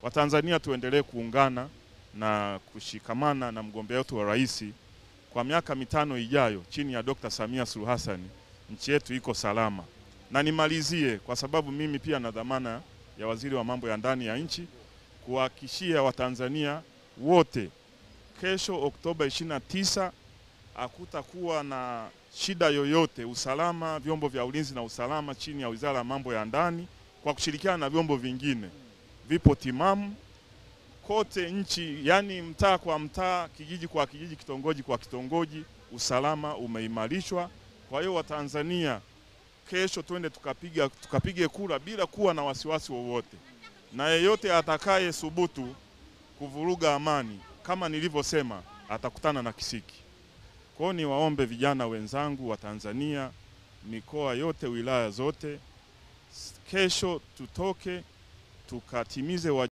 Watanzania tuendelee kuungana na kushikamana na mgombea wetu wa rais. Kwa miaka 5 ijayo chini ya Dr. Samia Suluhu Hassan, nchi yetu iko salama. Na nimalizie kwa sababu mimi pia na dhamana ya waziri wa mambo ya ndani ya nchi kuhakikishia Watanzania wote kesho Oktoba 29 hakutakuwa na shida yoyote. Usalama, vyombo vya ulinzi na usalama chini ya Wizara ya Mambo ya Ndani kwa kushirikiana na vyombo vingine vipo timamu kote nchi, yani mtaa kwa mtaa, kijiji kwa kijiji, kitongoji kwa kitongoji, usalama umeimarishwa. Kwa hiyo Watanzania kesho twende tukapige kura bila kuwa na wasiwasi wowote, na yeyote atakaye subutu kuvuruga amani kama nilivyosema atakutana na kisiki. Kwa hiyo niwaombe vijana wenzangu wa Tanzania, mikoa yote, wilaya zote, kesho tutoke tukatimize